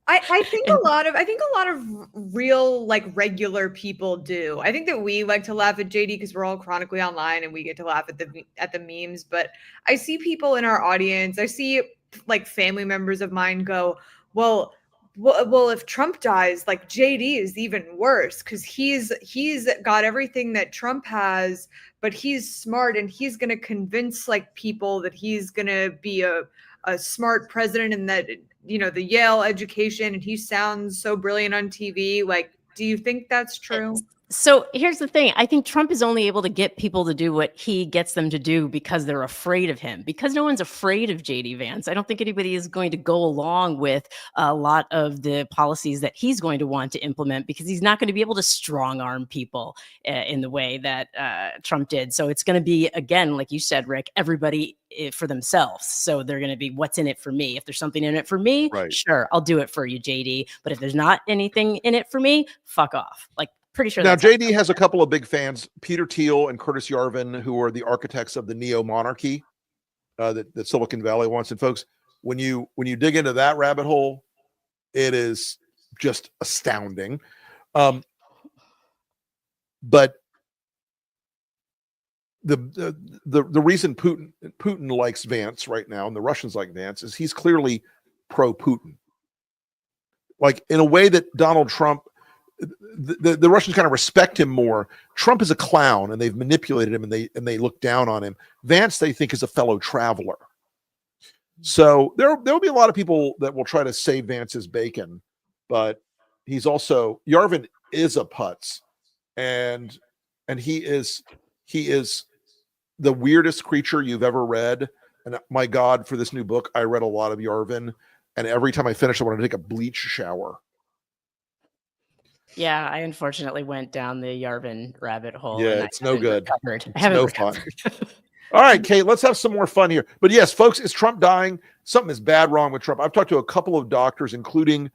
S3: I think a lot of real like regular people do. I think that we like to laugh at JD because we're all chronically online and we get to laugh at the memes. But I see people in our audience. I see like family members of mine go, well, if Trump dies, like JD is even worse because he's got everything that Trump has, but he's smart and he's gonna convince like people that he's gonna be a smart president and that the Yale education and he sounds so brilliant on TV. Like, do you think that's true?
S1: So here's the thing. I think Trump is only able to get people to do what he gets them to do because they're afraid of him. Because no one's afraid of JD Vance, I don't think anybody is going to go along with a lot of the policies that he's going to want to implement because he's not going to be able to strong arm people in the way that Trump did. So it's going to be, again, like you said, Rick, everybody for themselves. So they're going to be, what's in it for me? If there's something in it for me, Sure, I'll do it for you, JD. But if there's not anything in it for me, fuck off. Like, pretty sure.
S2: Now, JD has a couple of big fans, Peter Thiel and Curtis Yarvin, who are the architects of the neo-monarchy that Silicon Valley wants. And folks, when you dig into that rabbit hole, it is just astounding. But the reason Putin likes Vance right now, and the Russians like Vance, is he's clearly pro-Putin. Like in a way that Donald Trump. The Russians kind of respect him more. Trump is a clown, and they've manipulated him, and they look down on him. Vance, they think, is a fellow traveler. So there'll be a lot of people that will try to save Vance's bacon, but he's also Yarvin is a putz, and he is the weirdest creature you've ever read. And my God, for this new book, I read a lot of Yarvin, and every time I finish, I want to take a bleach shower.
S1: Yeah, I unfortunately went down the Yarvin rabbit hole.
S2: Yeah, it's no good.
S1: I haven't recovered.
S2: All right, Kate, let's have some more fun here. But yes, folks, is Trump dying? Something is bad wrong with Trump. I've talked to a couple of doctors, including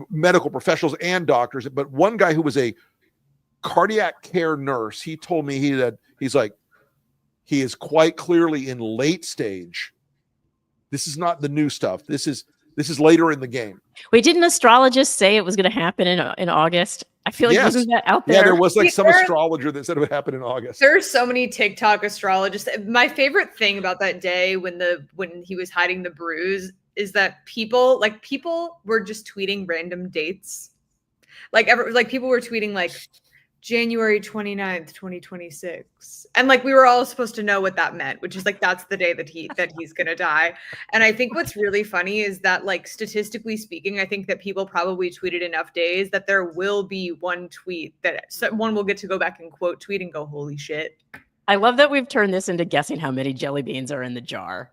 S2: medical professionals and doctors. But one guy who was a cardiac care nurse, he told me he is quite clearly in late stage. This is not the new stuff. This is later in the game.
S1: Wait, didn't astrologists say it was going to happen in August? I feel like wasn't that out there?
S2: Yeah, there was like some astrologer that said it would happen in August.
S3: There are so many TikTok astrologists. My favorite thing about that day when he was hiding the bruise is that people were just tweeting random dates. Like people were tweeting like January 29th, 2026. And like we were all supposed to know what that meant, which is like that's the day that he's gonna die. And I think what's really funny is that like statistically speaking, I think that people probably tweeted enough days that there will be one tweet that someone will get to go back and quote tweet and go, holy shit.
S1: I love that we've turned this into guessing how many jelly beans are in the jar.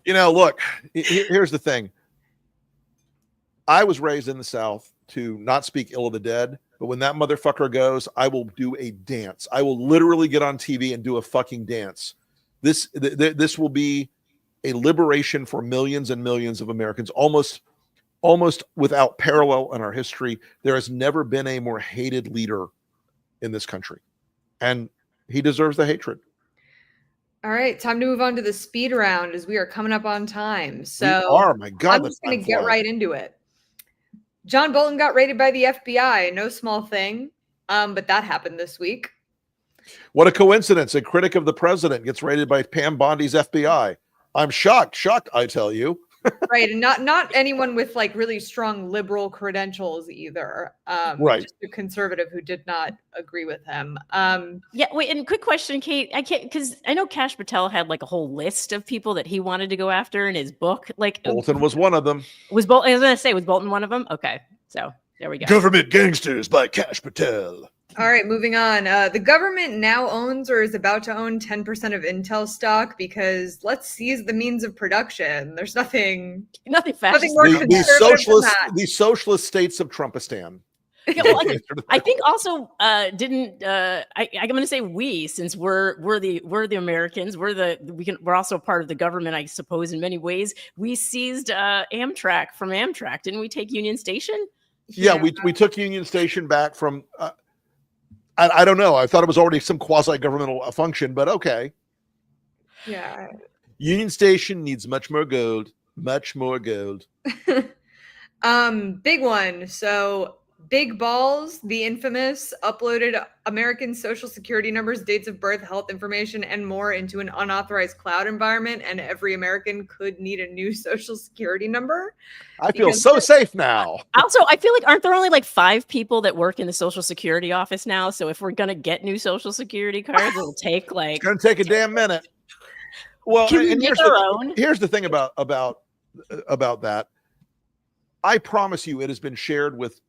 S2: Look, here's the thing. I was raised in the South to not speak ill of the dead. But when that motherfucker goes, I will do a dance. I will literally get on TV and do a fucking dance. This will be a liberation for millions and millions of Americans, almost without parallel in our history. There has never been a more hated leader in this country, and he deserves the hatred.
S3: All right, time to move on to the speed round as we are coming up on time. So
S2: my God,
S3: I'm just going to get right into it. John Bolton got raided by the FBI. No small thing, but that happened this week.
S2: What a coincidence. A critic of the president gets raided by Pam Bondi's FBI. I'm shocked, I tell you.
S3: Right, and not anyone with like really strong liberal credentials either.
S2: Right.
S3: Just a conservative who did not agree with him.
S1: Yeah, wait, and quick question, Kate. I can't, because I know Kash Patel had like a whole list of people that he wanted to go after in his book. Like
S2: Bolton was one of them.
S1: I was Bolton one of them? Okay, so there we go.
S2: Government Gangsters by Kash Patel.
S3: All right, moving on. The government now owns or is about to own 10% of Intel stock because let's seize the means of production. There's nothing fascist. Nothing more
S2: the socialist states of Trumpistan.
S1: Yeah, well, I think also I'm going to say we, since we're the Americans, we're also part of the government, I suppose, in many ways. We seized Amtrak from Amtrak. Didn't we take Union Station?
S2: Yeah, we took Union Station back from. I don't know. I thought it was already some quasi-governmental function, but okay.
S3: Yeah.
S2: Union Station needs much more gold. Much more gold.
S3: Big one. So Big Balls, the infamous, uploaded American social security numbers, dates of birth, health information, and more into an unauthorized cloud environment, and every American could need a new social security number.
S2: I feel so safe now.
S1: Also, I feel like aren't there only like 5 people that work in the Social Security office now? So if we're gonna get new Social Security cards, it'll take like
S2: it's gonna take a damn minute. Well,
S1: can we make our own?
S2: Here's the thing about that. I promise you, it has been shared with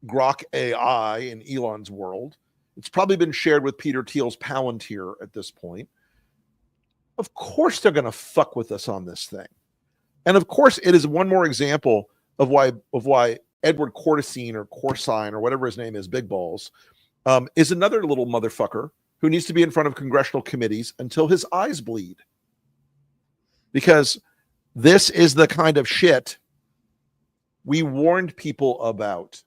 S2: Grok AI in Elon's world. It's probably been shared with Peter Thiel's Palantir at this point. Of course they're going to fuck with us on this thing. And of course it is one more example of why Edward Cortesine or Corsine or whatever his name is, Big Balls, is another little motherfucker who needs to be in front of congressional committees until his eyes bleed. Because this is the kind of shit we warned people about.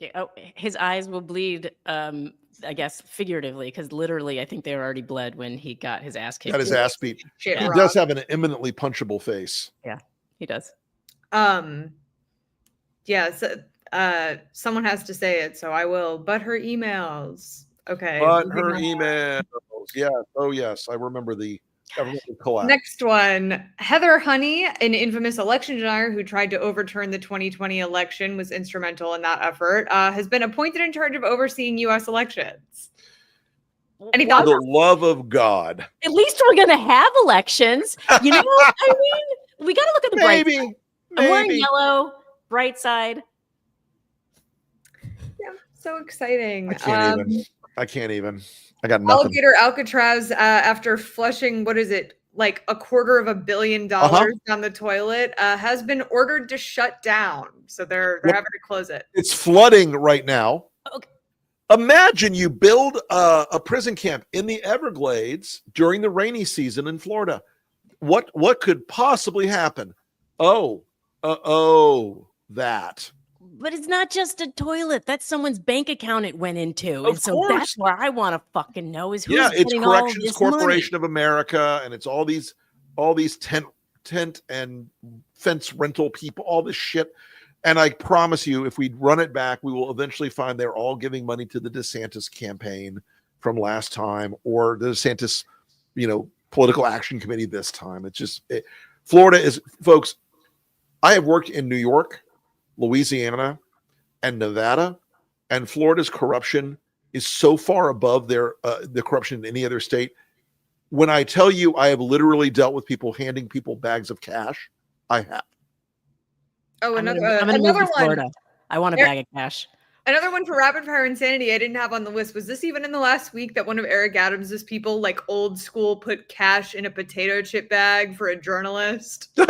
S1: Yeah, oh, his eyes will bleed, I guess, figuratively, because literally, I think they were already bled when he got his ass kicked.
S2: Got his ass beat. He
S3: Shit,
S2: does have an eminently punchable face.
S1: Yeah, he does.
S3: Yeah, so, someone has to say it, so I will. But her emails. Okay.
S2: But her emails. Yes. Oh, yes. I remember the collapse.
S3: Next one. Heather Honey, an infamous election denier who tried to overturn the 2020 election, was instrumental in that effort, has been appointed in charge of overseeing U.S. elections. Any
S2: For
S3: thoughts?
S2: the love of God.
S1: At least we're gonna have elections. You know, I mean, we got to look at the bright side. I'm wearing yellow. Bright side.
S3: Yeah, so exciting.
S2: I can't even. I got nothing.
S3: Alligator Alcatraz, after flushing, what is it, like $250 million down the toilet, has been ordered to shut down. So they're having to close it.
S2: It's flooding right now.
S1: Okay.
S2: Imagine you build a prison camp in the Everglades during the rainy season in Florida. What could possibly happen? That.
S1: But it's not just a toilet. That's someone's bank account it went into.
S2: Of
S1: and so
S2: course.
S1: that's where I want to fucking know is who's
S2: it's
S1: getting all
S2: Corrections
S1: this
S2: Corporation
S1: money.
S2: of America, and it's all these tent and fence rental people, all this shit. And I promise you, if we run it back, we will eventually find they're all giving money to the DeSantis campaign from last time, or the DeSantis, political action committee this time. It's just Florida is, folks. I have worked in New York, Louisiana, and Nevada, and Florida's corruption is so far above the corruption in any other state. When I tell you I have literally dealt with people handing people bags of cash, I have.
S3: Oh,
S1: I'm
S3: another
S1: gonna move to
S3: one.
S1: Florida. I want a bag of cash.
S3: Another one for rapid fire insanity I didn't have on the list. Was this even in the last week that one of Eric Adams's people, like old school, put cash in a potato chip bag for a journalist? Do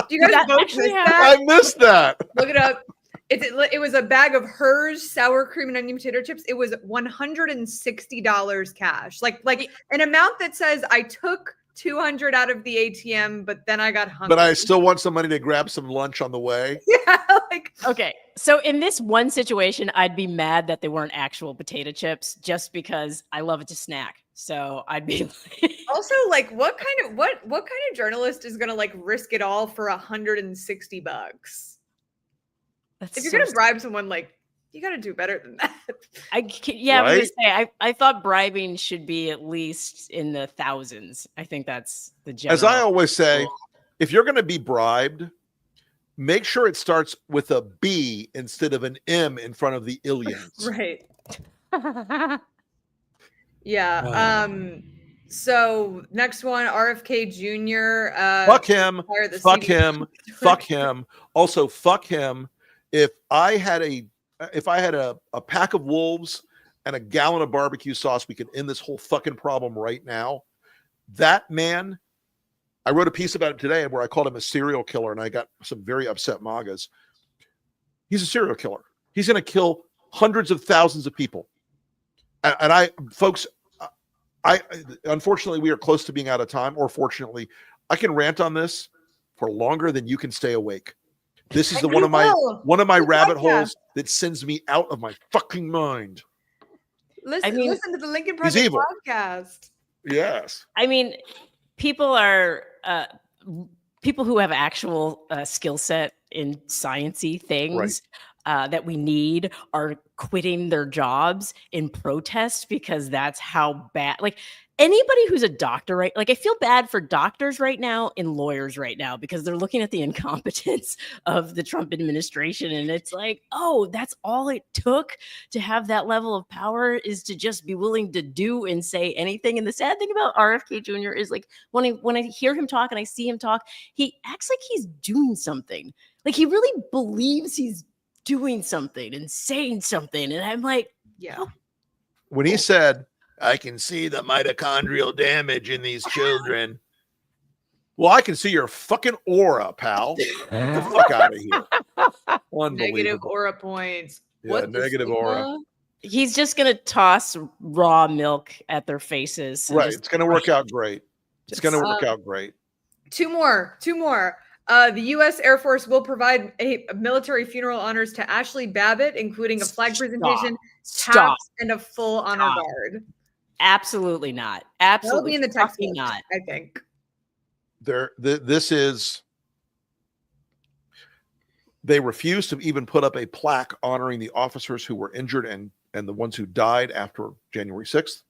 S3: you guys both miss that?
S2: I missed that.
S3: Look it up. It was a bag of Hers sour cream and onion potato chips. It was $160 cash, like an amount that says I took $200 out of the ATM, but then I got hungry.
S2: But I still want some money to grab some lunch on the way.
S3: Yeah,
S1: okay. So in this one situation, I'd be mad that they weren't actual potato chips, just because I love it to snack. So I'd be
S3: also like, what kind of journalist is gonna risk it all for $160? If you're gonna bribe someone, you got to do better than that.
S1: I was gonna say I thought bribing should be at least in the thousands. I think that's the general.
S2: As I always say, if you're going to be bribed, make sure it starts with a B instead of an M in front of the illions.
S3: Right. Yeah. So next one, RFK Jr.
S2: Fuck him. Fuck him. Fuck him. Also, fuck him. If I had a pack of wolves and a gallon of barbecue sauce, we could end this whole fucking problem right now. That man, I wrote a piece about it today where I called him a serial killer, and I got some very upset MAGAs. He's a serial killer. He's going to kill hundreds of thousands of people. And unfortunately, we are close to being out of time, or fortunately, I can rant on this for longer than you can stay awake. This is one of my rabbit holes that sends me out of my fucking mind.
S3: Listen to the Lincoln Project podcast.
S2: Yes.
S1: I mean, people who have actual skill set in sciencey things that we need are quitting their jobs in protest because that's how bad. Like anybody who's a doctor, right? Like I feel bad for doctors right now and lawyers right now because they're looking at the incompetence of the Trump administration, and it's like, oh, that's all it took to have that level of power is to just be willing to do and say anything. And the sad thing about RFK Jr. is like when I hear him talk and I see him talk, he acts like he's doing something. Like he really believes he's doing something and saying something. And I'm like,
S3: yeah.
S1: Oh.
S2: When he said, I can see the mitochondrial damage in these children. Well, I can see your fucking aura, pal. Get the fuck out of here.
S3: Negative aura points.
S2: Yeah,
S3: what
S2: negative aura.
S1: He's just going to toss raw milk at their faces.
S2: Right. It's going to work out great. It's going to work out great.
S3: Two more. The U.S. Air Force will provide military funeral honors to Ashley Babbitt, including a flag presentation, taps, and a full honor guard.
S1: Absolutely not. Absolutely
S3: in the text
S1: not.
S3: I think.
S2: They refused to even put up a plaque honoring the officers who were injured and the ones who died after January 6th.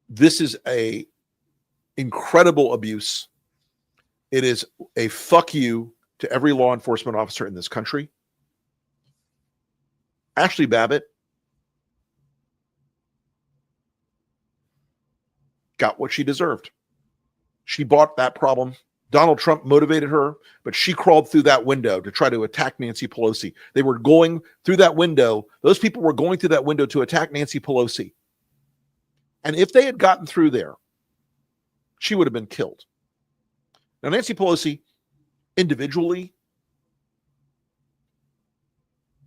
S2: This is a incredible abuse. It is a fuck you to every law enforcement officer in this country. Ashley Babbitt got what she deserved. She bought that problem. Donald Trump motivated her, but she crawled through that window to try to attack Nancy Pelosi. They were going through that window. Those people were going through that window to attack Nancy Pelosi. And if they had gotten through there, she would have been killed. Now, Nancy Pelosi, individually,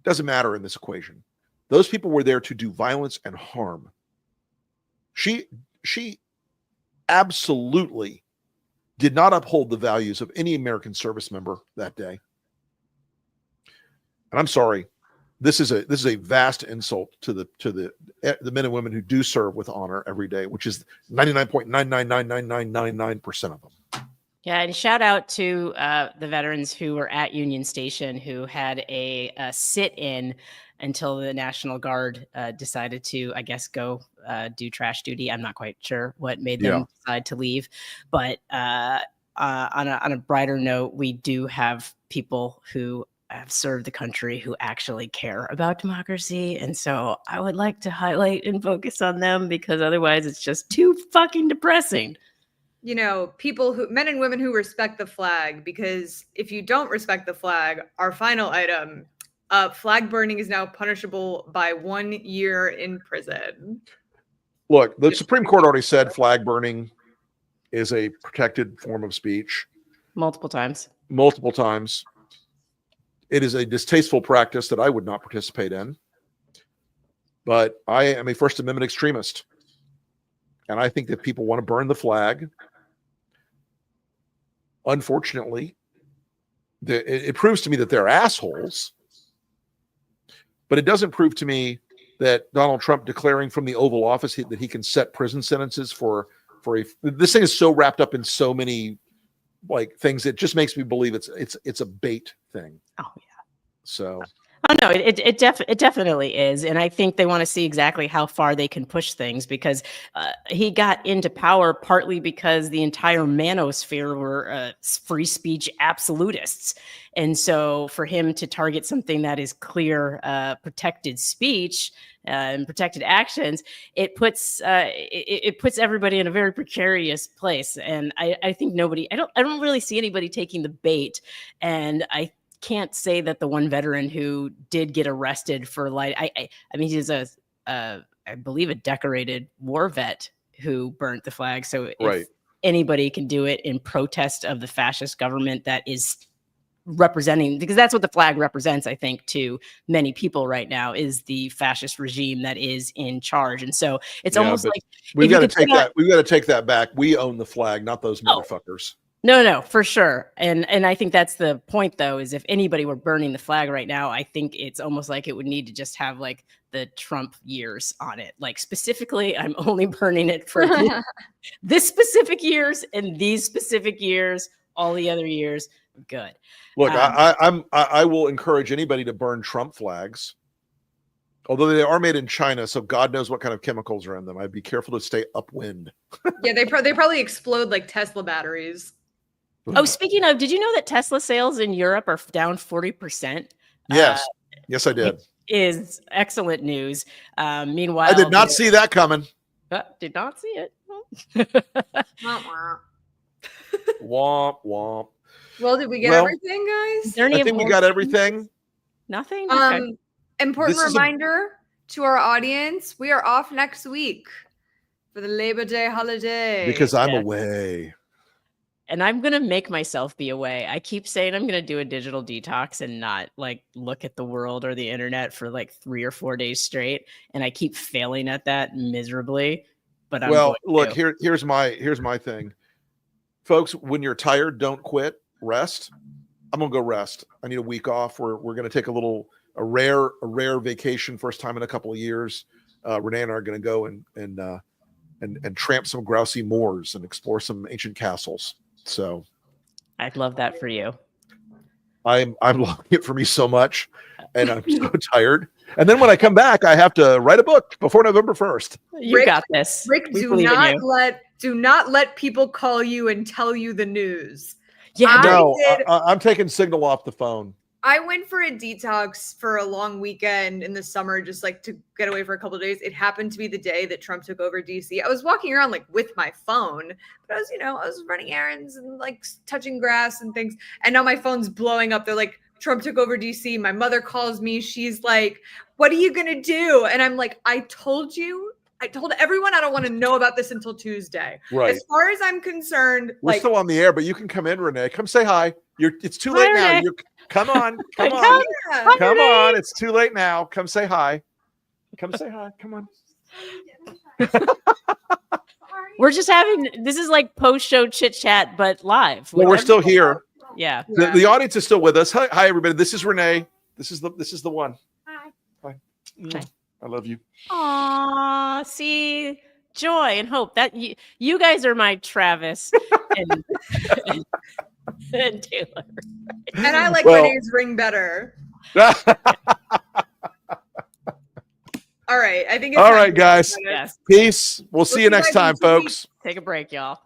S2: doesn't matter in this equation. Those people were there to do violence and harm. She absolutely did not uphold the values of any American service member that day. And I'm sorry, this is a vast insult to the men and women who do serve with honor every day, which is 99.9999999% of them.
S1: Yeah, and shout out to the veterans who were at Union Station who had a sit-in until the National Guard decided to, I guess, go do trash duty. I'm not quite sure what made them decide to leave. But on a brighter note, we do have people who have served the country who actually care about democracy. And so I would like to highlight and focus on them because otherwise it's just too fucking depressing.
S3: You know, men and women who respect the flag, because if you don't respect the flag, our final item, flag burning is now punishable by 1 year in prison.
S2: Look, the Supreme Court already said flag burning is a protected form of speech.
S1: Multiple times.
S2: It is a distasteful practice that I would not participate in. But I am a First Amendment extremist. And I think that people want to burn the flag. Unfortunately, it proves to me that they're assholes. But it doesn't prove to me that Donald Trump declaring from the Oval Office that he can set prison sentences this thing is so wrapped up in so many things. It just makes me believe it's a bait thing.
S1: Oh yeah.
S2: So.
S1: Oh no, it definitely is, and I think they want to see exactly how far they can push things because he got into power partly because the entire manosphere were free speech absolutists, and so for him to target something that is clear protected speech and protected actions, it puts everybody in a very precarious place, and I think I don't really see anybody taking the bait, and I can't say that the one veteran who did get arrested for I mean he's I believe a decorated war vet who burnt the flag. So if anybody can do it in protest of the fascist government that is representing, because that's what the flag represents, I think, to many people right now, is the fascist regime that is in charge. And so it's almost like
S2: we've got to take that back. We own the flag, not those motherfuckers.
S1: No, for sure. And I think that's the point, though, is if anybody were burning the flag right now, I think it's almost like it would need to just have like the Trump years on it. Like specifically, I'm only burning it for this specific years and these specific years. All the other years, good.
S2: Look, I will encourage anybody to burn Trump flags. Although they are made in China, so God knows what kind of chemicals are in them. I'd be careful to stay upwind.
S3: Yeah, they probably explode like Tesla batteries.
S1: Oh, speaking of, did you know that Tesla sales in Europe are down 40%?
S2: Yes. Yes, I did.
S1: Is excellent news. Meanwhile,
S2: I did not see that coming.
S1: Did not see it.
S2: Womp, womp.
S3: Well, did we get everything, guys?
S2: I think we got everything.
S1: Nothing? Okay.
S3: Important reminder to our audience, we are off next week for the Labor Day holiday.
S2: Because I'm away.
S1: And I'm going to make myself be away. I keep saying I'm going to do a digital detox and not like look at the world or the internet for like 3 or 4 days straight. And I keep failing at that miserably. But
S2: look, here's my thing. Folks, when you're tired, don't quit. Rest. I'm going to go rest. I need a week off. We're going to take a rare vacation, first time in a couple of years. Renee and I are going to go and tramp some grousey moors and explore some ancient castles. So
S1: I'd love that for you.
S2: I'm loving it for me so much, and I'm so tired. And then when I come back, I have to write a book before November 1st.
S1: You got this.
S3: Rick, do not let people call you and tell you the news.
S1: Yeah,
S2: I'm taking Signal off the phone.
S3: I went for a detox for a long weekend in the summer, just like to get away for a couple of days. It happened to be the day that Trump took over DC. I was walking around like with my phone, but I was running errands and like touching grass and things. And now my phone's blowing up. They're like, Trump took over DC. My mother calls me. She's like, what are you going to do? And I'm like, I told everyone I don't want to know about this until Tuesday.
S2: Right.
S3: As far as I'm concerned,
S2: we're still on the air, but you can come in, Renee. Come say hi. It's too late now. Come on. Come on. It's too late now. Come say hi. Come say hi. Come on.
S1: We're just this is like post-show chit-chat, but live.
S2: Well, we're still here.
S1: Yeah.
S2: The audience is still with us. Hi, everybody. This is Renee. This is the one. Hi. I love you.
S1: Aw, see, joy and hope. That you guys are my Travis and Taylor.
S3: And I like Renee's ring better.
S2: All
S3: right. I think it's
S2: all right, guys.
S1: Yes.
S2: Peace. We'll see you next time, folks.
S1: Take a break, y'all.